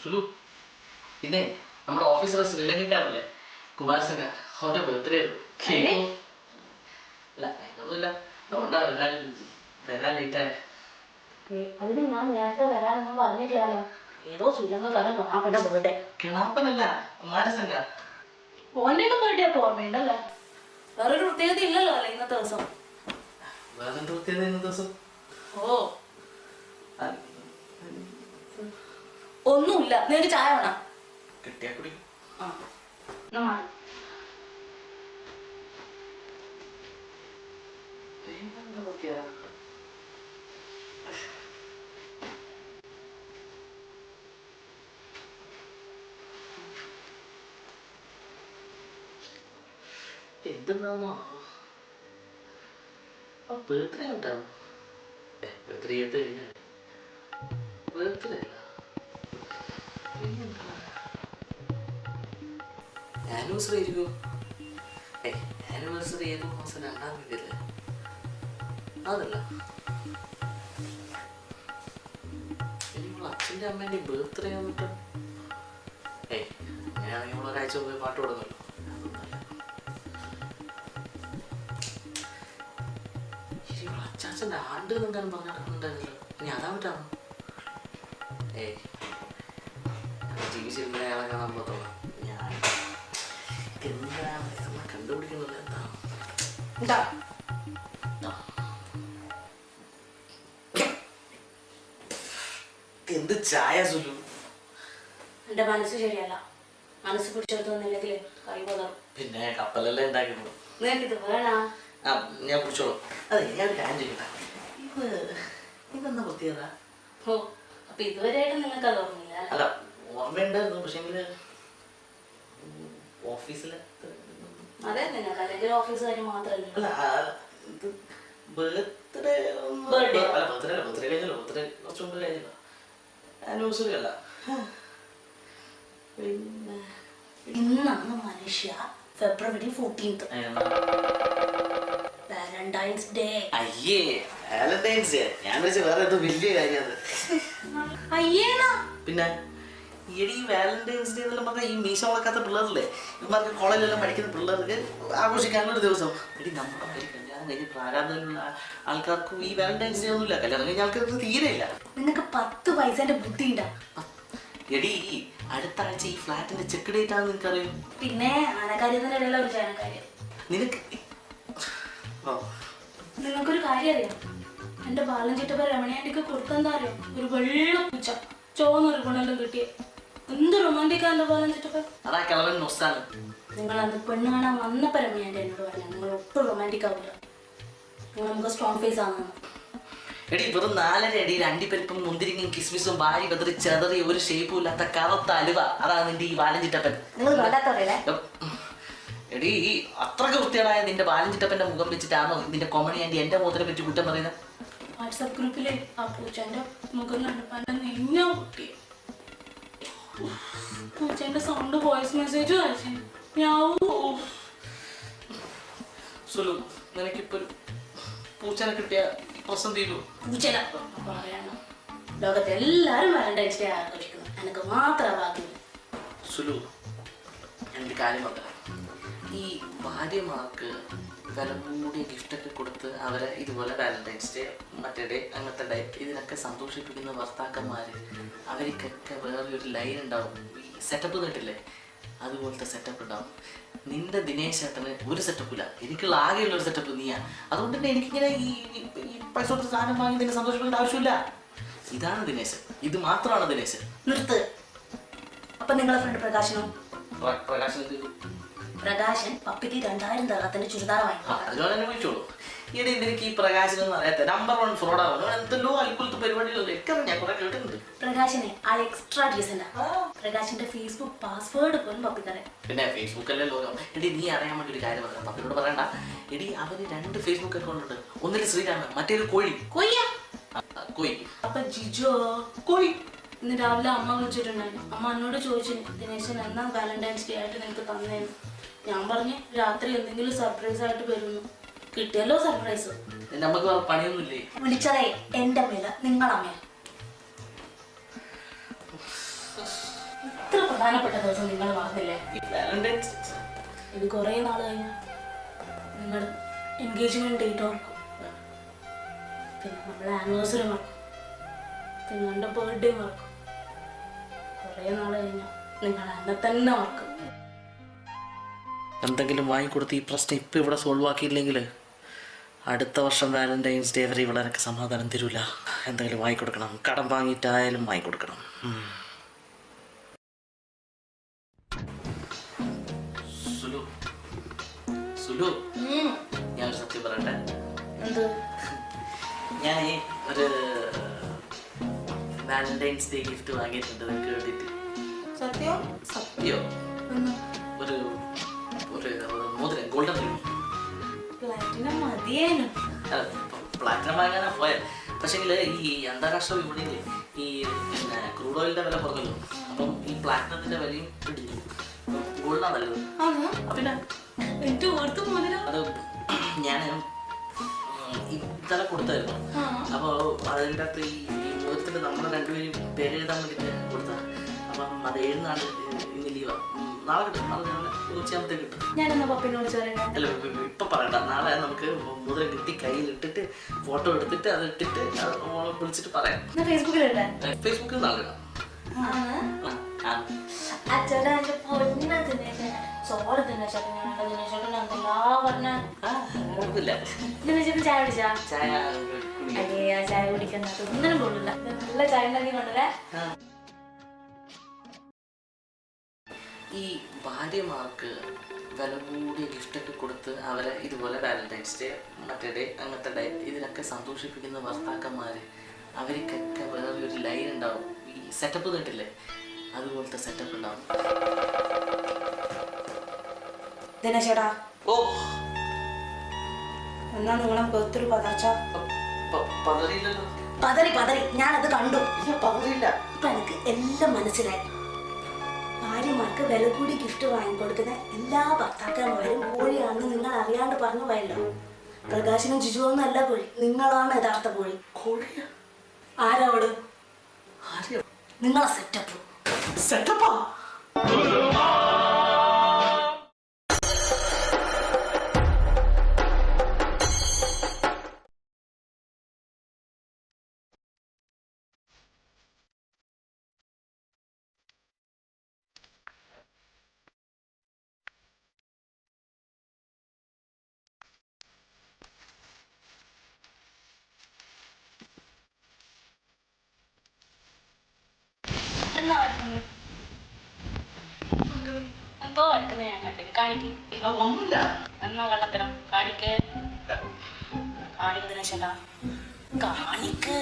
സുലു പിന്നെ നമ്മുടെ ഓഫീസറെ ശ്രീലങ്കക്കാരല്ലേ കുമാരസംഘ അവന്റെ ബർത്ത്ഡേ അല്ല ഒന്നുമില്ല വരാൻ ലേറ്റായ അതിന് ഞാൻ നേരത്തെ വരാനൊന്നും പറഞ്ഞിട്ടില്ലല്ലോ. ഏതോ ശ്രീലങ്കക്കാരൻ കിണാപ്പന്റെ ബർത്ത്ഡേ. കിണാപ്പനല്ല കുമാരസംഘ. ഓന്റെ ഒക്കെ ബർത്ത്ഡേ ഒക്കെ ഓർമ്മയുണ്ടല്ലേ? വേറൊരു പ്രത്യേകത ഇല്ലല്ലോ അല്ലേ ഇന്നത്തെ ദിവസം? വേറെന്ത് പ്രത്യേകത ഇന്നത്തെ ദിവസം? ഓ ഒന്നുമില്ല. നിനക്ക് ചായ വേണം? കിട്ടിയാ കുടിക്കും. എന്തെന്നാണോ ബർത്ത്ഡേ ഉണ്ടാവും. ബർത്ത്ഡേ എടുത്ത് കഴിഞ്ഞാൽ ബർത്ത്ഡേ അല്ല ആനിവേഴ്സറി ആയിരിക്കും. ആനിവേഴ്സറി ഏതോ മാസം 2-ാം തീയതി അല്ലേ? അതല്ല ഇനിയുള്ള അച്ഛൻ്റെ അമ്മേൻ്റെ ബർത്ത്ഡേ വന്നിട്ട് ഞാനാണെങ്കിൽ ഒരാഴ്ച മുമ്പേ പാട്ട് തുടങ്ങുമല്ലോ. ഇനിയുള്ള അച്ചാച്ചൻ്റെ ആണ്ട് എന്നെന്തായാലും പറഞ്ഞു നടക്കുന്നുണ്ടായിരുന്നല്ലോ. ഇനി അതാ പറ്റാണോ? ജീവിച്ചിരുന്ന അയാളെ കാണാൻ പറ്റുള്ളൂ. ഞാൻ എന്താണ് കണ്ടുപിടിക്കുന്നത്? എന്താ എന്ത് ചായ സുലു? എന്റെ മനസ്സ് ശരിയല്ല. മനസ്സ് പിടിച്ചെടുത്തൊന്നില്ലെങ്കിൽ കൈ പോകാം. പിന്നെ കപ്പലല്ലേ ഉണ്ടാക്കിയുള്ളൂ. നിനക്കിത് വേണ? ഞാൻ കുടിച്ചോളൂ. അതെ ഞാൻ ഒരു കാര്യം ചെയ്യട്ടെ. ഇതെന്താ പ്രത്യേകത? ഓ അപ്പൊ ഇതുവരെയായിട്ട് നിങ്ങൾക്ക് അത് ഓർമ്മയില്ല? അല്ല ഓർമ്മയുണ്ടായിരുന്നു. പക്ഷെ ഓഫീസിലെ അതെ നിങ്ങൾക്ക് അല്ലെങ്കിൽ ഓഫീസുകാർ മാത്രമല്ല. ബർത്ത്ഡേ കഴിഞ്ഞല്ലോ. ബർത്ത്ഡേ കുറച്ച് മുമ്പ് കഴിഞ്ഞല്ലോ. ആനിവേഴ്സറി അല്ല. പിന്നെ ഇന്നാണ് മനുഷ്യ ഫെബ്രുവരി 14th വാലന്റൈൻസ് ഡേ. അയ്യേ വാലന്റൈൻസ് ഡേ ഞാൻ വെച്ച വേറെ എന്തോ വലിയ കാര്യമാണ്. അയ്യേന്നാ പിന്നെ ഈ വാലന്റൈൻസ് ഡേ എന്നെല്ലാം പറഞ്ഞാൽ ഈ മീശ വളക്കാത്ത പിള്ളേരല്ലേ, ഇവർക്ക് കോളേജിലെല്ലാം പഠിക്കുന്ന പിള്ളേർക്ക് ആഘോഷിക്കാനുള്ളൊരു ദിവസം. നമ്മുടെ കല്യാണം കഴിഞ്ഞ് പ്രാരാബ്ധമുള്ള ആൾക്കാർക്കും ഈ വാലന്റൈൻസ് ഡേ ഒന്നുമില്ല. കല്യാണം കഴിഞ്ഞ ആൾക്കാർക്ക് തീരെയില്ല. നിനക്ക് 10 പൈസന്റെ ബുദ്ധി ഉണ്ടാ? എടി അടുത്ത ആഴ്ച ഈ ഫ്ലാറ്റിന്റെ ചെക്ക് ഡേറ്റ് ആണെന്ന് നിനക്കറിയും. പിന്നെ ആനക്കാര്യത്തിന്റെ ഇടയില ഒരു ചാനക്കാര്യം. നിനക്ക് നിങ്ങൾക്കൊരു കാര്യം അറിയാം? എന്റെ ബാലൻ ചിറ്റപ്പ രമണിയാണ്ടിക്ക് കൊടുത്തെന്താ അറിയാം? ഒരു വെള്ള പൂച്ച ചോന്നൊരു ഗുണമെല്ലാം കിട്ടിയ എന്ത് റൊമാൻറ്റിക്കാ എന്റെ ബാലൻ ചിറ്റപ്പ. അതാ കിളവൻ നൊസ്സാണ്. നിങ്ങൾ അത് പെണ്ണ് കാണാൻ വന്നപ്പോ രമണിയാണ്ടി എന്നോട് പറഞ്ഞ നിങ്ങൾ ഒട്ടും റൊമാൻറ്റിക് ആവില്ല. നിങ്ങൾ നമുക്ക് സ്ട്രോങ് ഫേസ് ആണ്. എടി വെറും 4.5 അടിയിൽ അണ്ടിപ്പരിപ്പും മുന്തിരിങ്ങയും കിസ്മിസും വാരി വെതറി ചെതറി ഒരു ഷേപ്പും ഇല്ലാത്ത കറുത്ത അലുവ. അതാണ് നിന്റെ ഈ ബാലൻ ചിറ്റപ്പൻ. എടി അത്രക്ക് വൃത്തിയായ നിന്റെ ബാലൻ ചിറ്റപ്പന്റെ മുഖം വെച്ചിട്ടാണോ നിന്റെ കോമഡി ആൻറ്റി എന്റെ മുഖത്തിനെ പറ്റി കുറ്റം പറയുന്നത്? വാട്സാപ്പ് ഗ്രൂപ്പിലെ ആ പൂച്ചന്റെ മുഖം കണ്ടപ്പോ നിന്ന കുട്ടി പൂച്ചന്റെ സൗണ്ട് വോയിസ് മെസ്സേജ് അയച്ചു. സുലു നിനക്കിപ്പോ പൂച്ചനെ കിട്ടിയ പ്രശ്നം തീരൂ? പൂച്ചന പറയണം. ലോകത്തെ എല്ലാരും വാലന്റൈൻസ് ഡേ ആഘോഷിക്കുന്നു. എനിക്ക് മാത്രം ബാക്കിയില്ല. സുലു എനിക്ക് കാര്യം പറയാം. ഈ ഭാര്യമാർക്ക് വില കൂടിയ ഗിഫ്റ്റൊക്കെ കൊടുത്ത് അവരെ ഇതുപോലെ വാലന്റൈൻസ് ഡേ മറ്റേ ഡേ അങ്ങനത്തെ ഡേ ഇതിനൊക്കെ സന്തോഷിപ്പിക്കുന്ന ഭർത്താക്കന്മാര് അവർക്കൊക്കെ വേറൊരു ലൈൻ ഉണ്ടാവും. ഈ സെറ്റപ്പ് കേട്ടില്ലേ? അതുപോലത്തെ സെറ്റപ്പ് ഉണ്ടാവും. നിന്റെ ദിനേശ് ചേട്ടന് ഒരു സെറ്റപ്പില്ല. എനിക്കുള്ള ആകെയുള്ള ഒരു സെറ്റപ്പ് നീയാ. അതുകൊണ്ട് തന്നെ എനിക്കിങ്ങനെ ഈ പൈസ കൊടുത്ത് സാധനം വാങ്ങി നിന്നെ സന്തോഷിപ്പിക്കേണ്ട ആവശ്യമില്ല. ഇതാണ് ദിനേശ്. ഇത് മാത്രമാണ് ദിനേശ്. നിർത്ത്. അപ്പൊ നിങ്ങളെ ഫ്രണ്ട് പ്രകാശനോ? പ്രകാശൻ പപ്പിക്ക് 2000 തരാത്തിന്റെ ചുരിദാർ വാങ്ങി. അതുപോലെ തന്നെ വിളിച്ചോളൂ. ഈയിടെ നിനക്ക് ഈ പ്രകാശനം എന്ന് പറയാത്ത നമ്പർ 1 ഫ്രോഡാണ്. എന്തെല്ലോ അൽക്കുലത്ത് പരിപാടികളൊക്കെ ഒക്കെ ഞാൻ കുറെ കേട്ടിട്ടുണ്ട്. പ്രകാശനെ ആൾ എക്സ്ട്രാ ഡീസന്റ്. പ്രകാശിന്റെ ഫേസ്ബുക്ക് പാസ്വേഡ് പോലും പപ്പിക്കറിയാം. പിന്നെ ഫേസ്ബുക്കല്ലേ ലോകം. എടി നീ അറിയാൻ വേണ്ടി ഒരു കാര്യം പറയാം. പപ്പിനോട് പറയണ്ട. എടി അവന് 2 ഫേസ്ബുക്ക് അക്കൗണ്ട് ഉണ്ട്. ഒന്നിൽ ശ്രീരാമൻ, മറ്റേത് കോഴി. കോയി. അപ്പൊ ജിജോ കോയി. ഇന്ന് രാവിലെ അമ്മ വിളിച്ചിട്ടുണ്ടായിരുന്നു. അമ്മ എന്നോട് ചോദിച്ചു ദിനേശൻ എന്നാ വാലന്റൈൻസ് ഡേ ആയിട്ട് നിനക്ക് തന്നേന്ന്. ഞാൻ പറഞ്ഞു രാത്രി എന്തെങ്കിലും സർപ്രൈസ് ആയിട്ട് വരുന്നു. കിട്ടിയല്ലോ സർപ്രൈസ്. നമുക്ക് പണിയൊന്നുമില്ലേ? വിളിച്ചതേ എന്റെ അമ്മയില്ല, നിങ്ങളമ്മ. പ്രധാനപ്പെട്ട ദിവസം നിങ്ങൾ മറന്നില്ലേ? ഈ വാലന്റൈൻസ് ഇത് കുറേ നാൾ കഴിഞ്ഞാൽ നിങ്ങൾ എൻഗേജ്മെന്റ് ഡേറ്റ് ഓർക്കും, പിന്നെ നമ്മളെ ആനിവേഴ്സറി മറക്കും, പിന്നെ എൻ്റെ ബർത്ത്ഡേ മറക്കും. കുറേ നാൾ കഴിഞ്ഞാൽ നിങ്ങൾ എന്നെ തന്നെ മറക്കും. എന്തെങ്കിലും വാങ്ങിക്കൊടുത്ത് ഈ പ്രശ്നം ഇപ്പം ഇവിടെ സോൾവ് ആക്കിയില്ലെങ്കിൽ അടുത്ത വർഷം വാലന്റൈൻസ് ഡേ വരെ ഇവിടെ എനിക്ക് സമാധാനം തരൂല. എന്തെങ്കിലും വാങ്ങിക്കൊടുക്കണം, കടം വാങ്ങിയിട്ടായാലും വാങ്ങിക്കൊടുക്കണം. സുലു സുലു, ഞാനൊരു സത്യം പറയട്ടെ. എന്ത്? ഞാൻ ഒരു വാലന്റൈൻസ് ഡേ ഗിഫ്റ്റ് വാങ്ങിയിട്ടുണ്ട് നിങ്ങൾക്ക് വേണ്ടിയിട്ട്. സത്യം? സത്യോ? ഒരു മോതിരം, ഗോൾഡൻ റിംഗ്. പ്ലാറ്റിനം മതിയേനു. പ്ലാറ്റിനം വാങ്ങാനാ പോയത്. പക്ഷേങ്കിൽ ഈ അന്താരാഷ്ട്ര വിപണിയിൽ ഈ പിന്നെ ക്രൂഡ് ഓയിലിന്റെ വില കുറഞ്ഞല്ലോ, അപ്പം ഈ പ്ലാറ്റിനത്തിന്റെ വിലയും ഇടിഞ്ഞു. ഗോൾഡാണ് നല്ലത്. പിന്നെ അത് ഞാൻ ഇന്നലെ കൊടുത്തായിരുന്നു. അപ്പോൾ അതിൻ്റെ അകത്ത് ഈ മോതിരത്തിൽ നമ്മൾ രണ്ടുപേരും പേര് എഴുതാൻ വേണ്ടിയിട്ട് കൊടുത്ത. അപ്പം അത് 7 നാൾ ഇന്ന് ലീവാണ്. നാളെ കിട്ടും, നാളെ ഉച്ചയാകുമ്പോഴത്തേക്ക് കിട്ടും. ഞാനെന്നാ പപ്പിനോട് ചോദിക്കാം. അല്ല ഇപ്പം പറയണ്ട, നാളെ നമുക്ക് മോതിരം കിട്ടി കയ്യിൽ ഇട്ടിട്ട് ഫോട്ടോ എടുത്തിട്ട് അത് ഇട്ടിട്ട് വിളിച്ചിട്ട് പറയാം. ഫേസ്ബുക്കിലുണ്ട്. ഫേസ്ബുക്കിൽ നാളെ ഇടാം. ചായ കുടിക്കുന്ന ഒന്നിനും കൊള്ളില്ല. നല്ല ചായ ഉണ്ടാക്കി കൊണ്ടുവരാ. ഈ ഭാര്യമാർക്ക് വില കൂടിയ ഗിഫ്റ്റൊക്കെ കൊടുത്ത് അവരെ ഇതുപോലെ വാലന്റൈൻസ് ഡേ, മറ്റേ ഡേ, അങ്ങനത്തെ ഡേ ഇതിനൊക്കെ സന്തോഷിപ്പിക്കുന്ന ഭർത്താക്കന്മാർ, അവർക്കൊക്കെ വേറൊരു ലൈൻ ഉണ്ടാവും. ഈ സെറ്റപ്പ് കേട്ടില്ലേ, അതുപോലത്തെ സെറ്റപ്പ് ഉണ്ടാവും. ദിനേശേടാ, ഓ എന്നാ നിങ്ങളെ ബർത്ത്ഡേ പതച്ച പതറിയില്ലല്ലോ. പതറി ഞാനത് കണ്ടു. പതറിയില്ല. ഇപ്പൊ എനിക്ക് എല്ലാം മനസ്സിലായി. ഭാര്യമാർക്ക് വില കൂടി ഗിഫ്റ്റ് വാങ്ങിക്കൊടുക്കുന്ന എല്ലാ ഭർത്താക്കന്മാരും കോഴിയാണെന്ന് നിങ്ങൾ അറിയാണ്ട് പറഞ്ഞു പോയല്ലോ. പ്രകാശനും ജിജുവൊന്നും അല്ല കോഴി, നിങ്ങളാണ് യഥാർത്ഥ കോഴി. കോഴിയാ? ആരവള്? നിങ്ങളെ സെറ്റപ്പാ. എന്തോ വരക്കുന്ന ഞാൻ കണ്ടില്ല. കാണിക്ക്. എന്നാ കള്ളത്തരം കാണിക്ക്. ദിനേശേട്ടാ കാണിക്ക്.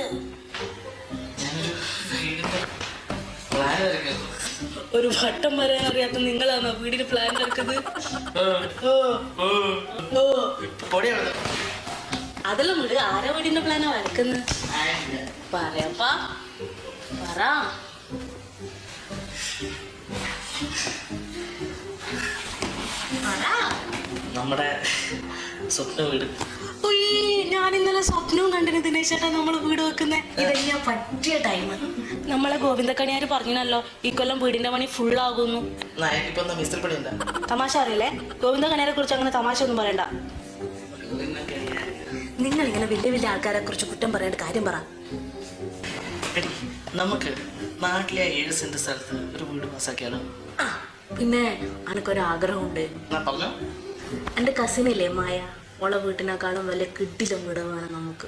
ഒരു വട്ടം വരാൻ അറിയാത്ത നിങ്ങളാണോ വീടിന് പ്ലാൻ എടുക്കുന്നത്? അതെല്ലാം വീട് ആരാ വീടിന്റെ പ്ലാനാ വരക്കുന്നത്? പറയാപ്പാ പറ. നമ്മുടെ സ്വപ്ന വീട്. ഞാൻ ഇന്നലെ സ്വപ്നവും കണ്ടിന് ദിനേശേട്ടാ നമ്മള് വീട് വെക്കുന്നേ. ഇതെല്ലാം പറ്റിയ ടൈം. നമ്മളെ ഗോവിന്ദക്കണിയാര് പറഞ്ഞല്ലോ ഈ കൊല്ലം വീടിന്റെ പണി ഫുള്ളാകുന്നു. തമാശ അറിയില്ലേ? ഗോവിന്ദക്കണിയാരെ കുറിച്ച് അങ്ങനെ തമാശ ഒന്നും പറയണ്ട. നിങ്ങൾ ഇങ്ങനെ വലിയ വലിയ ആൾക്കാരെ കുറിച്ച് കുറ്റം പറയേണ്ട കാര്യം പറ. നമുക്ക് നാട്ടിലെ 7 സെന്റ് സ്ഥലത്ത് ഒരു വീട് പാസ്സാക്കിയാലോ? പിന്നെ എനിക്കൊരാഗ്രഹമുണ്ട്. എന്റെ കസിനില്ലേ മായ, ഓളെ വീട്ടിനേക്കാളും വലിയ കിട്ടില്ല വീട് വേണം നമുക്ക്.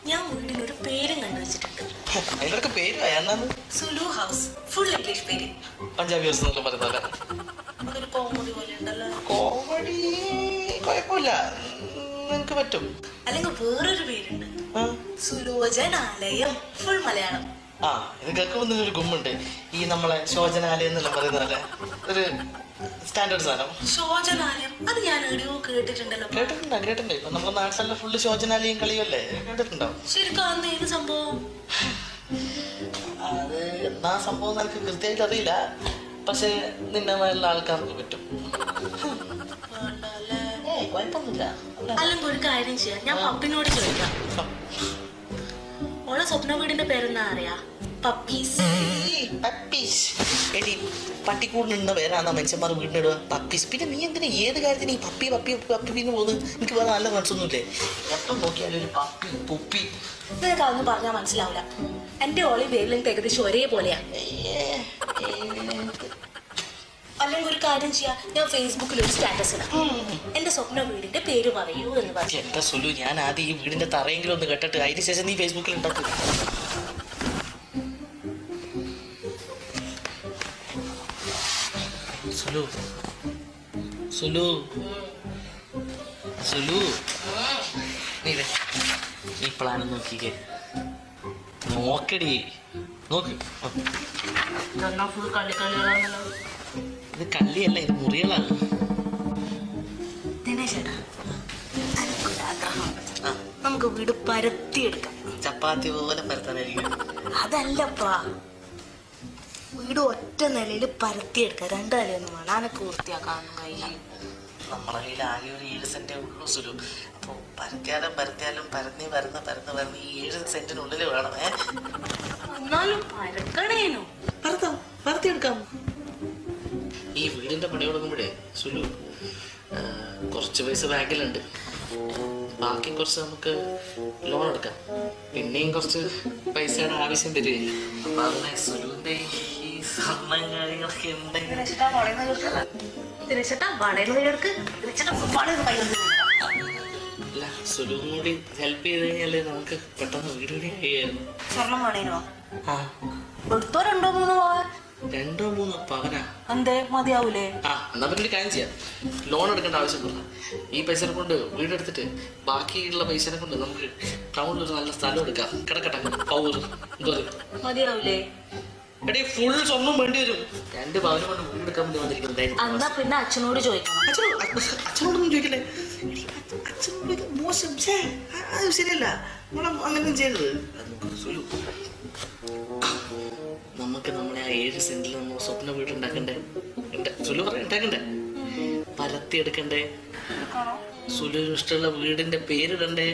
ഞാൻ വീടിനൊരു പേരും കണ്ടുവച്ചിട്ടുണ്ട്. സുലു ഹൗസ്. ഫുൾ ഇംഗ്ലീഷ് പേര്. പഞ്ചാബി ഹൗസ് എന്നൊക്കെ പറയുന്നത് അതൊരു കോമഡി പോലെ ഉണ്ടല്ലോ. കോമഡി കുഴപ്പമില്ല, നിനക്ക് പറ്റും. അല്ലെങ്കിൽ വേറൊരു പേരുണ്ട്, സുലോചനാലയം. ഫുൾ മലയാളം. ഇത് കേൾക്കുമ്പോൾ ഒരു ഗുമ്മുണ്ട്. ഈ നമ്മളെ ശോചനാലയം എന്നെല്ലാം പറയുന്നതല്ലേ, ഒരു സ്റ്റാൻഡേർഡ് സാധനം. ശോചനാലയം അത് ഞാൻ എവിടെയോ കേട്ടിട്ടുണ്ടല്ലോ. കേട്ടിട്ടുണ്ട്. ഇപ്പൊ നമ്മുടെ നാട്ടിലെല്ലാം ഫുള്ള് ശോചനാലയം കളിയല്ലേ, കേട്ടിട്ടുണ്ടോ? ശരിക്കും അന്നേന്ന് സംഭവം? അത് എന്നാ സംഭവം എനിക്ക് കൃത്യമായിട്ട് അറിയില്ല, പക്ഷെ നിന്നെ മേലുള്ള ആൾക്കാർക്ക് പറ്റും. കുഴപ്പമൊന്നുമില്ല. അല്ലെങ്കിൽ ഒരു കാര്യം ചെയ്യാം, ഞാൻ പപ്പിനോട് ചോദിക്കാം. ഓളെ സ്വപ്ന വീടിന്റെ പേരെന്താ അറിയാ? പപ്പീസ്. എടി പട്ടിക്കൂടിനുണ്ട പേരാന്നാ മനുഷ്യന്മാർ വീടിനിടുക പപ്പീസ്. പിന്നെ നീ എന്തിനാ ഏത് കാര്യത്തിന് ഈ പപ്പി പപ്പി പപ്പിന്ന് പോകുന്നത്? എനിക്ക് വേറെ നല്ല മനസ്സൊന്നുമില്ലേ? എപ്പം നോക്കിയാലും ഒരു പപ്പി പുപ്പി. നിനക്ക് അതൊന്നും പറഞ്ഞാൽ മനസ്സിലാവില്ല. എൻ്റെ ഓളി വേവ് ഏകദേശം ഒരേപോലെയാ. അല്ലെങ്കിൽ ഒരു കാര്യം ചെയ്യാം, ഞാൻ ഫേസ്ബുക്കിൽ ഒരു സ്റ്റാറ്റസ് ഇടാം, എന്റെ സ്വപ്ന വീടിന്റെ പേര് പറയൂ എന്ന് പറഞ്ഞു. എന്താ സുലു, ഞാൻ ആദ്യം ഈ വീടിന്റെ തറയെങ്കിലും ഒന്ന് കേട്ടിട്ട് അതിന് ശേഷം നീ ഫേസ്ബുക്കിൽ ഉണ്ടാക്കും. സുലു സുലു സുലു നീ ഈ പ്ലാൻ നോക്കിക്കേ, നോക്കടി നോക്ക്. ഇത് കള്ളിയല്ല, ഇത് മുറികളാണ്. ദിനേശേട്ടാ, നമുക്ക് വീട് പരത്തിയെടുക്കാം. ചപ്പാത്തി പോലെ പരത്താനായിരിക്കും. അതല്ലപ്പാ, വീട് ഒറ്റ നിലയിൽ പരത്തിയെടുക്കാം. 2 നിലയൊന്നും വേണം, അനക്ക് പൂർത്തിയാക്കാനൊന്നും കഴിയില്ല. നമ്മളെ കയ്യിൽ ആകെ ഒരു 7 സെന്റേ ഉള്ളൂ സുലു. അപ്പോൾ പരത്തിയാലും പരന്ന് ഈ 7 സെന്റിനുള്ളിൽ വേണം. എന്നാലും പരക്കണേനു പരത്തിയെടുക്കാം. ഈ വീടിന്റെ പണി തുടങ്ങുമ്പോഴേ സുലു കുറച്ച് പൈസ ബാങ്കിലുണ്ട്, ബാക്കി കുറച്ച് നമുക്ക് ലോൺ എടുക്കാം. പിന്നെയും കുറച്ച് പൈസയുടെ ആവശ്യം വരികയും അപ്പൊ അതിനെ സുലുവിന്റെ ഈ സ്വർണ്ണം കാര്യങ്ങളൊക്കെ ഉണ്ടെങ്കിൽ അല്ല സുലുവും കൂടി ഹെൽപ്പ് ചെയ്ത് കഴിഞ്ഞാല് നമുക്ക് പെട്ടെന്ന് വീട് പണി കഴിയായിരുന്നു. സ്വർണം വേണേനോ? ആ, എടുത്തോ 2-3 പോവാൻ. 2-3 പവനാ? എന്തേ മതിയാവൂലേ? എന്നാ പിന്നെ ഒരു കാര്യം ചെയ്യാം, ലോൺ എടുക്കേണ്ട ആവശ്യം പറഞ്ഞ ഈ പൈസ കൊണ്ട് വീടെടുത്തിട്ട് ബാക്കിയുള്ള പൈസനെ കൊണ്ട് നമുക്ക് ടൗണിൽ ഒരു നല്ല സ്ഥലം എടുക്കാം. കിടക്കട്ടെ പൗർ എന്തോ മതിയാവൂലേ? എടീ ഫുൾ സ്വർണ്ണം വേണ്ടി വരും. 2 പവന് കൊണ്ട് വീടെടുക്കാൻ വേണ്ടി വന്നിരിക്കുന്നത്. എന്നാ പിന്നെ അച്ഛനോട് ചോദിക്കണം. അച്ഛനോടൊന്നും ചോദിക്കല്ലേ, അച്ഛനോട് മോശം. അത് ശരിയല്ല, അങ്ങനെ ചെയ്യരുത്. നമുക്ക് നമ്മളെ ആ 7 സെന്റിൽ നമ്മൾ സ്വപ്ന വീട് ഉണ്ടാക്കണ്ടേ? സുലു പറഞ്ഞ ഉണ്ടാക്കണ്ടേ? പരത്തി എടുക്കണ്ടേ? സുലുവിന് ഇഷ്ടമുള്ള വീടിന്റെ പേരിടണ്ടേ?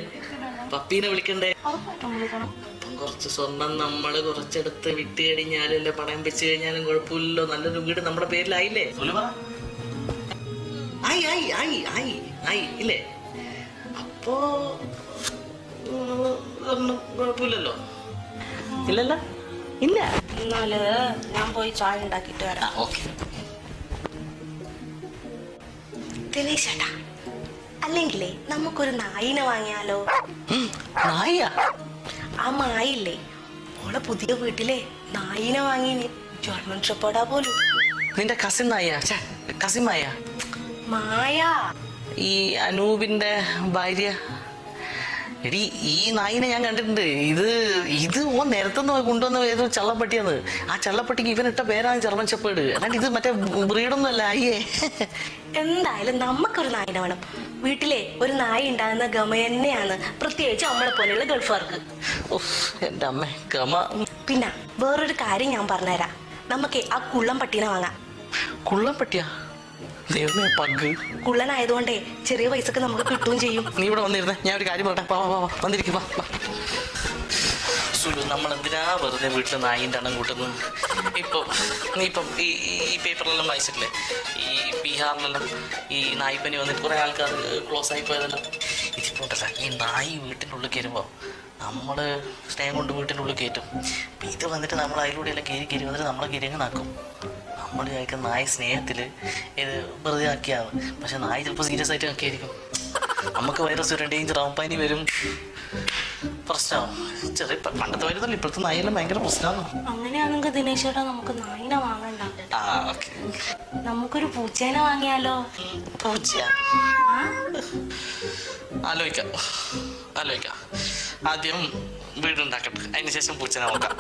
പപ്പീനെ വിളിക്കണ്ടേ? അപ്പം കുറച്ച് സ്വർണം നമ്മള് കുറച്ചെടുത്ത് വിറ്റ് കഴിഞ്ഞാലും പണയം വെച്ച് കഴിഞ്ഞാലും കുഴപ്പമില്ലല്ലോ. നല്ലൊരു വീട് നമ്മുടെ പേരിലായില്ലേ? ആയി ഇല്ലേ? അപ്പോ കുഴപ്പമില്ലല്ലോ. ഇല്ലല്ലോ, ഇല്ല. എന്നാല് ഞാൻ പോയി ചായ ഉണ്ടാക്കിട്ട് വരാം. ഓക്കെ. ദിനേശേട്ടാ, അല്ലെങ്കിലേ നമുക്കൊരു നായിനെ വാങ്ങിയാലോ? നായ? ആ മായില്ലേ, ഓളെ പുതിയ വീട്ടിലെ നായിനെ വാങ്ങിന്. ജർമ്മൻ ഷെപ്പേർഡാ പോലും. നിന്റെ കസിൻ നായ? കസിൻ മായ? മായ, ഈ അനൂപിന്റെ ഭാര്യ. എടി ഈ നായിനെ ഞാൻ കണ്ടിട്ടുണ്ട്. ഇത് ഓ നേരത്തെ കൊണ്ടുവന്ന ഏതോ ചള്ളപ്പട്ടിയാണ്. ആ ചള്ളപ്പട്ടിക്ക് ഇവനിട്ട പേരാണ് ജർമ്മൻ ഷെപ്പേർഡ്. അല്ലാണ്ട് ഇത് മറ്റേ ബ്രീഡൊന്നും അല്ല. അയ്യേ, എന്തായാലും നമുക്കൊരു നായിനെ വേണം. വീട്ടിലെ ഒരു നായി ഉണ്ടാകുന്ന ഗമ തന്നെയാണ്, പ്രത്യേകിച്ച് നമ്മളെ പോലെയുള്ള ഗൾഫുകാർക്ക്. എന്റെ അമ്മ ഗമ. പിന്നെ വേറൊരു കാര്യം ഞാൻ പറഞ്ഞുതരാം, നമുക്ക് ആ കുള്ളം പട്ടീനെ വാങ്ങാം. കുള്ളം പട്ടിയാ? ദൈവമേ, പഗ്. കുള്ളനായതുകൊണ്ടേ ചെറിയ പൈസക്ക് നമുക്ക് കിട്ടുകയും ചെയ്യും. നീ ഇവിടെ വന്നിരുന്നേ, ഞാൻ ഒരു കാര്യം പറയട്ടെ. വന്നിരിക്കും. സുലു, നമ്മൾ എന്തിനാ വെറുതെ വീട്ടിൽ നായിൻ്റെ എണ്ണം കൂട്ടുന്നത്? നീ ഇപ്പം ഈ പേപ്പറിലെല്ലാം വായിച്ചിട്ടില്ലേ, ഈ ബീഹാറിലെല്ലാം ഈ നായിപ്പനി വന്നിട്ട് കുറേ ആൾക്കാർ ക്ലോസ് ആയി പോയതെല്ലാം. ഇതിപ്പോൾ ഉണ്ടല്ല, ഈ നായി വീട്ടിൻ്റെ ഉള്ളിൽ കയറുമ്പോൾ നമ്മൾ സ്നേഹം കൊണ്ട് വീട്ടിൻ്റെ ഉള്ളിൽ കയറ്റും. ഇത് വന്നിട്ട് നമ്മൾ അതിലൂടെ എല്ലാം കയറി വന്നിട്ട് നമ്മളെ കിരങ്ങനാക്കും. നമ്മൾ കഴിക്കുന്ന നായ സ്നേഹത്തിൽ ഇത് വെറുതെ ആക്കിയാണ്, പക്ഷെ നായ ചിലപ്പോൾ സീരിയസ് ആയിട്ട് ആക്കിയായിരിക്കും. നമുക്ക് വൈറസ് വരും, ഡേഞ്ചർ ആവും, പനി വരും, പ്രശ്നമാവും. ചെറിയ പണ്ടത്തെ വരുന്നില്ല, ഇപ്പോഴത്തെ നായെല്ലാം ഭയങ്കര പ്രശ്നമാണ്. അങ്ങനെയാണെങ്കിൽ ദിനേശേട്ടാ, നമുക്ക് നായിനെ വാങ്ങണ്ട. ഓക്കെ, നമുക്കൊരു പൂച്ചേനെ വാങ്ങിയാലോ? പൂച്ച? ആലോചിക്കാം. ആദ്യം വീടുണ്ടാക്കട്ടെ, അതിനുശേഷം പൂച്ചനെ നോക്കാം.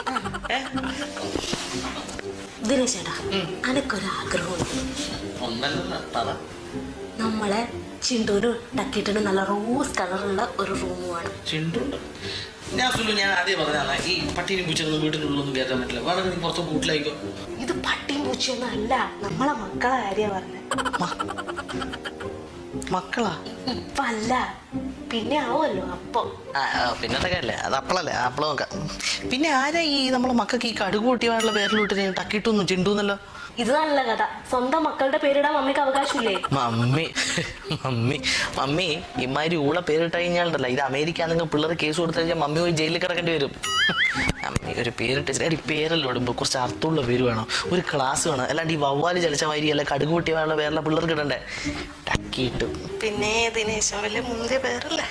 ദിനേശേട്ടാ, അനക്കൊരാഗ്രഹമുണ്ട്. നമ്മളെ ചിണ്ടൂര് ടക്കിട്ടിന് നല്ല റോസ് കളറുള്ള ഒരു റൂം വേണം. ചിണ്ടുണ്ട്? ഞാൻ ആദ്യം പറഞ്ഞാണ്, ഈ പട്ടീനും പൂച്ചൊന്നും വീട്ടിനുള്ളൊന്നും കയറ്റാൻ പറ്റില്ല. വേണമെങ്കിൽ നീ പുറത്ത് കൂട്ടിലായിക്കോ. ഇത് പട്ടിയും പൂച്ചയൊന്നും അല്ല, നമ്മളെ മക്കളെ കാര്യ പറഞ്ഞത്. മക്കളാ? ഇപ്പല്ല, പിന്നെ ആവുമല്ലോ അപ്പം. പിന്നത്തെ അല്ലേ അത് അപ്പളല്ലേ അപ്പളം നോക്കാം. പിന്നെ ആരാ ഈ നമ്മളെ മക്കൾക്ക് ഈ കടുക് കൂട്ടിയുള്ള പേരിലോട്ട് ടക്കിട്ടൊന്നും ചിണ്ടൂന്നല്ലോ. ഇത് നല്ല കഥ. സ്വന്തം മക്കളുടെ പേരിടാൻ മമ്മിക്ക് അവകാശമില്ലേ? മമ്മി ഇമാതിരി ഊള പേരിട്ട് കഴിഞ്ഞാലുണ്ടല്ലോ, ഇത് അമേരിക്കാന്നെങ്കിൽ പിള്ളേർ കേസ് കൊടുത്തു കഴിഞ്ഞാൽ മമ്മി പോയി ജയിലിൽ കിടക്കേണ്ടി വരും. മമ്മി ഒരു പേരിട്ട് എടി പേരെല്ലാം ഇടുമ്പോൾ കുറച്ച് അർത്ഥമുള്ള പേര് വേണം, ഒരു ക്ലാസ് വേണം. അല്ലാണ്ട് ഈ വവ്വാല് ചലിച്ച മാതിരി അല്ല കടുക് കൂട്ടിയുള്ള പേരുള്ള പിള്ളേർക്ക് ഇടണ്ടേ. ടക്കിയിട്ടു. പിന്നെ ദിനേശൻ വലിയ മുന്തിയ പേരല്ലേ.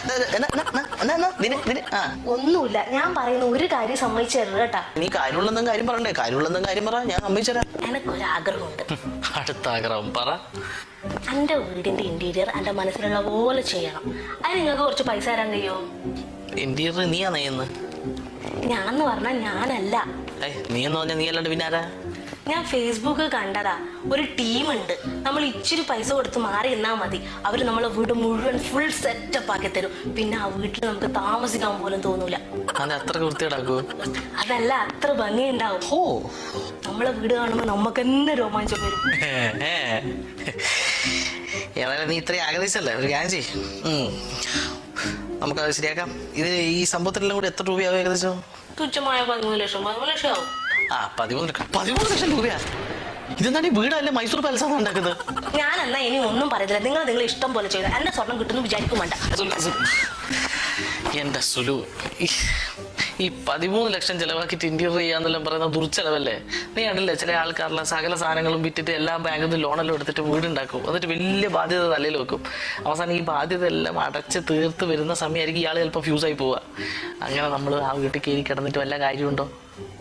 ഒന്നുമില്ല, ഞാൻ പറയുന്ന ഒരു കാര്യം സമ്മതിച്ചു തരുന്നത് കേട്ടാ. നീ കാര്യമുള്ളതും കാര്യം പറയണ്ടേ? കാര്യമുള്ളതും കാര്യം പറ, ഞാൻ സമ്മതിച്ചുതരാം. എനക്കൊരാഗ്രഹമുണ്ട്. അടുത്ത ആഗ്രഹം പറ. എന്റെ വീടിന്റെ ഇന്റീരിയർ എന്റെ മനസ്സിലുള്ള പോലെ ചെയ്യണം. അതിന് നിങ്ങൾക്ക് കുറച്ച് പൈസ തരാൻ കഴിയോ? ഇന്റീരിയർ നീയാ നെയ്യുന്നത്? ഞാനെന്ന് പറഞ്ഞാൽ ഞാനല്ല. നീ എന്ന് പറഞ്ഞാൽ നീ അല്ലാണ്ട് പിന്നെ ആരാ? ഞാൻ ഫേസ്ബുക്കിൽ കണ്ടതാ, ഒരു ടീമുണ്ട്. നമ്മൾ ഇച്ചിരി പൈസ കൊടുത്ത് മാറി നിന്നാൽ മതി, അവർ നമ്മളെ വീട് മുഴുവൻ ഫുൾ സെറ്റപ്പ് ആക്കി തരും. പിന്നെ ആ വീട്ടിൽ നമുക്ക് താമസിക്കാൻ പോലും തോന്നൂല. അതല്ല, അത്ര ഭംഗി ഉണ്ടാവും. നമ്മളെ വീട് കാണുമ്പോൾ നമുക്ക് തന്നെ രോമാഞ്ചം വരും. ഏതായാലും നീ ഇത്രയും ആഗ്രഹിച്ചല്ലേ, ഒരു കാര്യം ചെയ്യ്, നമുക്കത് ശരിയാക്കാം. ഇത് ഈ സംഭവത്തിലെല്ലാം കൂടി എത്ര രൂപയാവും ഏകദേശം? തുച്ഛമായ 13 ലക്ഷം. 13 ലക്ഷം ആവും. 13 ലക്ഷം രൂപയാ? ഇതെന്താണ് ഈ വീടല്ലേ മൈസൂർ പാലസാണ് ഉണ്ടാക്കുന്നത്? ഞാൻ എന്നാ ഇനി ഒന്നും പറയത്തില്ല. നിങ്ങൾ ഇഷ്ടം പോലെ ചെയ്തു. എന്റെ സ്വർണം കിട്ടുന്നു വിചാരിക്കും വേണ്ട. എന്റെ സുലു, ഈ 13 ലക്ഷം ചെലവാക്കിയിട്ട് ഇന്റീരിയർ ചെയ്യാന്നെല്ലാം പറയുന്ന ദുർച്ചെലവല്ലേ? നീ കണ്ടില്ലേ ചില ആൾക്കാരുടെ സകല സാധനങ്ങളും വിറ്റിട്ട് എല്ലാം ബാങ്കിൽ നിന്ന് ലോണെല്ലാം എടുത്തിട്ട് വീടുണ്ടാക്കും, എന്നിട്ട് വലിയ ബാധ്യത തലയിൽ വെക്കും. അവസാനം ഈ ബാധ്യത എല്ലാം അടച്ച് തീർത്ത് വരുന്ന സമയമായിരിക്കും ഇയാൾ ചിലപ്പോൾ ഫ്യൂസായി പോവുക. അങ്ങനെ നമ്മൾ ആ വീട്ടിൽ കയറി കിടന്നിട്ട് വല്ല കാര്യമുണ്ടോ?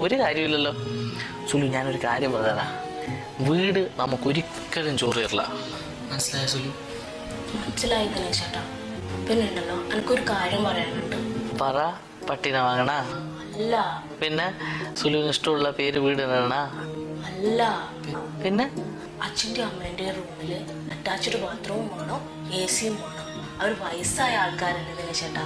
ഒരു കാര്യമില്ലല്ലോ. സുലു, ഞാനൊരു കാര്യം പറഞ്ഞതാ, വീട് നമുക്കൊരിക്കലും ചോറ് തരില്ല. മനസ്സിലായ സുലു? മനസ്സിലായി ചേട്ടാ. പിന്നെ ഉണ്ടല്ലോ, എനിക്കൊരു കാര്യം പറയാനുണ്ട്. പറ. പട്ടിനെ വാങ്ങണ? അല്ല. പിന്നെ സുലുവിന് ഇഷ്ടമുള്ള പേര് വീട് ഇടണ? അല്ല. പിന്നെ അച്ഛൻ്റെ അമ്മേൻ്റെ റൂമില് അറ്റാച്ച്ഡ് ബാത്റൂം വേണം, AC വേണം. അവർ വയസ്സായ ആൾക്കാരല്ലേ ചേട്ടാ.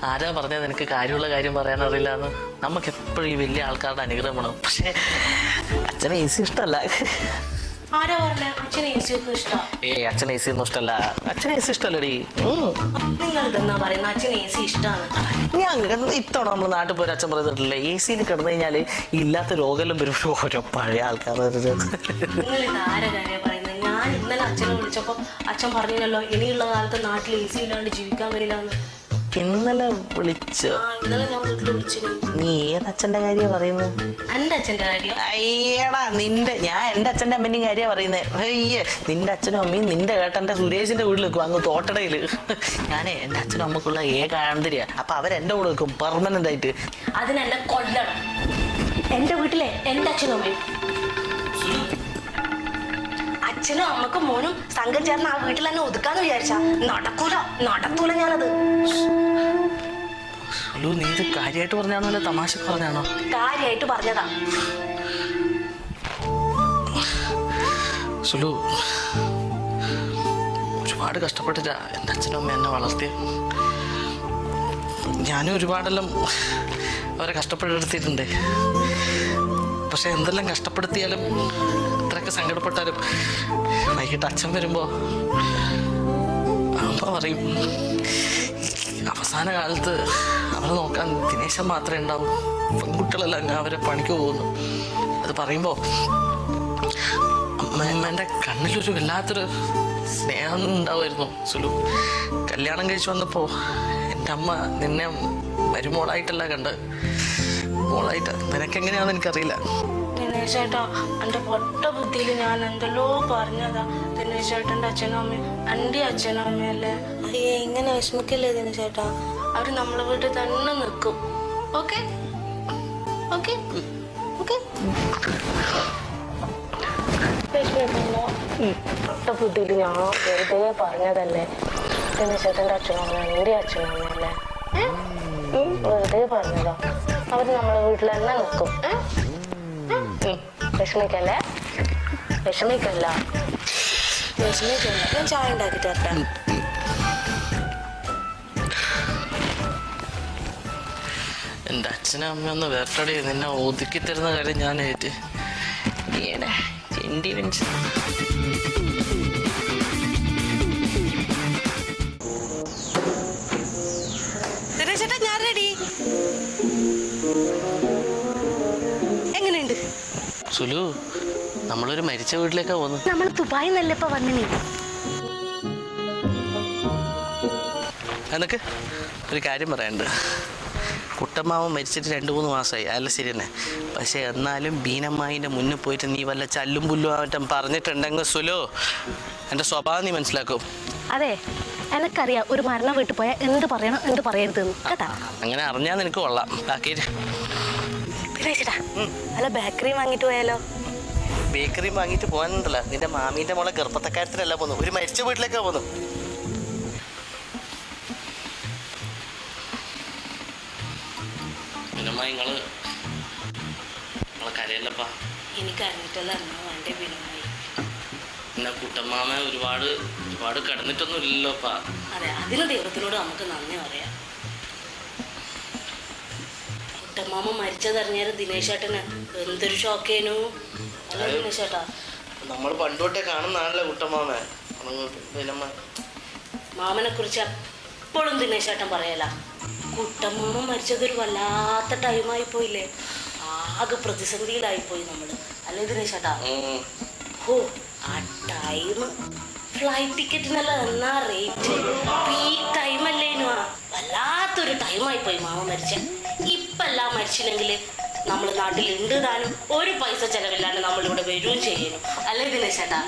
ആരാ പറഞ്ഞത് നിനക്ക് കാര്യമുള്ള കാര്യം പറയാനറിയില്ല എന്ന്? നമുക്ക് എപ്പോഴും ഈ വലിയ ആൾക്കാരുടെ അനുഗ്രഹം വേണം. പക്ഷെ അച്ഛനെ AC ഇഷ്ടമല്ല. ആരാ പറഞ്ഞ അച്ഛനെ AC ഒന്നും ഇഷ്ടം? അച്ഛൻ AC ഒന്നും ഇഷ്ടമല്ല. അച്ഛൻ AC ഇഷ്ടമല്ലടി. നിങ്ങൾ ഇതെന്നാ പറയുന്നത്? അച്ഛൻ AC ഇഷ്ടമാണ്. ഞാൻ ഇത്തവണ നമ്മൾ നാട്ടിൽ പോയി അച്ഛൻ പറഞ്ഞിട്ടില്ലേ, AC കിടന്നു കഴിഞ്ഞാല് ഇല്ലാത്ത രോഗമെല്ലാം വരും. ഓരോ പഴയ ആൾക്കാർ. നിങ്ങൾ ഇത് ആരാ കാര്യം പറയുന്നത്? ഞാൻ ഇന്നലെ അച്ഛനെ വിളിച്ചപ്പോ അച്ഛൻ പറഞ്ഞല്ലോ ഇനിയുള്ള കാലത്ത് നാട്ടിൽ AC ഇല്ലാണ്ട് ജീവിക്കാൻ വരില്ല എന്ന്. ഇന്നലെ വിളിച്ചോ? ഇന്നലെ ഞാൻ വീട്ടിൽ വിളിച്ചു. നീ ഏതച്ഛന്റെ കാര്യ പറയുന്നത്? എന്റെ അച്ഛന്റെ കാര്യം. അയ്യടാ നിന്റെ, ഞാൻ എന്റെ അച്ഛന്റെ അമ്മേന്റെയും കാര്യ പറയുന്നത്. അയ്യേ, നിന്റെ അച്ഛനും അമ്മയും നിന്റെ ഏട്ടന്റെ സുരേഷിന്റെ വീട്ടിൽ വെക്കും, അങ്ങ് തോട്ടടയില്. ഞാനേ എന്റെ അച്ഛനും അമ്മക്കുള്ള ആന്തരിയ. അപ്പൊ അവരെന്റെ കൂടെ വെക്കും പെർമനന്റ് ആയിട്ട്. അതിനെന്നെ കൊല്ലണം. എന്റെ വീട്ടിലെ എന്റെ അച്ഛനും അമ്മയും അച്ഛനും അമ്മക്കും മോനും സംഘം ചേർന്ന് ആ വീട്ടിൽ തന്നെ ഒതുക്കാന്ന് വിചാരിച്ച നടക്കൂല ഞാനത്. നീ ഇത് കാര്യമായിട്ട് പറഞ്ഞാണോ അല്ലെ തമാശ പറഞ്ഞാണോ? കാര്യമായിട്ട് പറഞ്ഞതാ. സുലു, ഒരുപാട് കഷ്ടപ്പെട്ടിട്ടാ എൻ്റെ അച്ഛനും അമ്മ എന്നെ വളർത്തി. ഞാനും ഒരുപാടെല്ലാം അവരെ കഷ്ടപ്പെടുത്തിയിട്ടുണ്ട്. പക്ഷെ എന്തെല്ലാം കഷ്ടപ്പെടുത്തിയാലും ഇത്രയൊക്കെ സങ്കടപ്പെട്ടാലും വൈകിട്ട് അച്ഛൻ വരുമ്പോ അമ്മ പറയും, അവസാന കാലത്ത് അവരെ നോക്കാൻ ദിനേശൻ മാത്രമേ ഉണ്ടാവൂ, പെൺകുട്ടികളെല്ലാം ഞാൻ അവരെ പണിക്ക് പോകുന്നു. അത് പറയുമ്പോ അമ്മേൻ്റെ കണ്ണിലൊരു വല്ലാത്തൊരു സ്നേഹം ഉണ്ടാവുമായിരുന്നു. സുലു, കല്യാണം കഴിച്ചു വന്നപ്പോ എൻ്റെ അമ്മ നിന്നെ മരുമോളായിട്ടല്ല കണ്ട്, മോളായിട്ട്. നിനക്കെങ്ങനെയാണെന്ന് എനിക്കറിയില്ല. ദിനേശേട്ടാ, എൻ്റെ പൊട്ട ബുദ്ധിയിൽ ഞാൻ എന്തെല്ലോ പറഞ്ഞതാ. ദിനേശേട്ടൻ്റെ അച്ഛനും അമ്മയും എൻ്റെ അച്ഛനും അമ്മയല്ലേ. അയ്യേ, ഇങ്ങനെ വിഷമിക്കല്ലേ ദിനേശേട്ടാ. അവർ നമ്മളെ വീട്ടിൽ തന്നെ നിൽക്കും. Okay okay okay. പൊട്ട ബുദ്ധിയിൽ ഞാൻ വെറുതെ പറഞ്ഞതല്ലേ. ദിനേശേട്ടൻ്റെ അച്ഛനും അമ്മ എൻ്റെ അച്ഛനും അമ്മയല്ലേ. വെറുതെ പറഞ്ഞതാ. അവർ നമ്മളെ വീട്ടിൽ തന്നെ നിൽക്കും. വിഷമിക്കല്ല. ഞാൻ ചായ ഉണ്ടാക്കി തരട്ടെ. എൻ്റെ അച്ഛനും അമ്മയൊന്ന് വേർട്ടടി നിന്നെ ഒതുക്കി തരുന്ന കാര്യം ഞാൻ ഏറ്റ്. ചെണ്ടി സുലു, നമ്മളൊരു മരിച്ച വീട്ടിലേക്കാ പോകുന്നത്. നമ്മൾ ദുബായി നല്ല ഇപ്പൊ വന്നിനി. എന്നൊക്കെ ഒരു കാര്യം പറയാനുണ്ട്. കുട്ടമ്മാവൻ മരിച്ചിട്ട് 2-3 മാസമായി. അല്ല ശരി തന്നെ. പക്ഷെ എന്നാലും ബീനമ്മായിൻ്റെ മുന്നിൽ പോയിട്ട് നീ വല്ല ചല്ലും പുല്ലും ആവറ്റം പറഞ്ഞിട്ടുണ്ടെങ്കിൽ സുലു, എൻ്റെ സ്വഭാവം നീ മനസ്സിലാക്കും. അതെ, എനിക്കറിയാം ഒരു മരണം വീട്ടിൽ പോയാൽ എന്ത് പറയണം എന്ത് പറയരുതെന്ന് കേട്ടാ. അങ്ങനെ അറിഞ്ഞാൽ നിനക്ക് കൊള്ളാം. ബാക്കി പിന്നെ ചേട്ടാ അല്ല ബേക്കറി വാങ്ങിട്ട് പോയാലോ? ബേക്കറി വാങ്ങിയിട്ട് പോകാനുണ്ടല്ലോ. നിന്റെ മാമീൻ്റെ മോളെ ഗർഭത്തക്കാര്യത്തിനല്ല പോന്നു, ഒരു മരിച്ച വീട്ടിലേക്കാ പോന്നു. നിങ്ങള് കരയല്ലപ്പാ. എനിക്ക് അറിഞ്ഞിട്ടല്ല വേണ്ടേ ബിനമായി. പിന്നെ കുട്ടമ്മാമ ഒരുപാട് കിടന്നിട്ടൊന്നും ഇല്ലല്ലോപ്പാ. അതെ, അതിന് ദൈവത്തിനോട് നമുക്ക് നന്ദി പറയാം. കുട്ടമ്മാമ മരിച്ചതറിഞ്ഞാലും ദിനേശ് ചേട്ടന് എന്തൊരു ഷോക്കേനു. അല്ല ദിനേശ് ചേട്ടാ, നമ്മൾ പണ്ടോട്ടേ കാണുന്നതാണല്ലോ കുട്ടമ്മാമ. മാമനെ കുറിച്ച് എപ്പോഴും ദിനേശ് ചേട്ടൻ പറയല. കുട്ടമ്മാമ മരിച്ചതൊരു വല്ലാത്ത ടൈമായി പോയില്ലേ, ആകെ പ്രതിസന്ധിയിലായിപ്പോയി നമ്മള്. അല്ലേ ദിനേശ് ചേട്ടാ? ഓ ആ ടൈം ഫ്ലൈറ്റ് ടിക്കറ്റിനല്ല എന്നാ റേറ്റ്, പീക്ക് ടൈമല്ലേനു. വല്ലാത്തൊരു ടൈമായി പോയി മാമ മരിച്ച. ഇപ്പെല്ലാം മരിച്ചില്ലെങ്കിൽ നമ്മൾ നാട്ടിലുണ്ട് താനും, ഒരു പൈസ ചെലവില്ലാണ്ട് നമ്മളിവിടെ വരികയും ചെയ്യുന്നു. അല്ലേ ദിനേശ് ചേട്ടാ?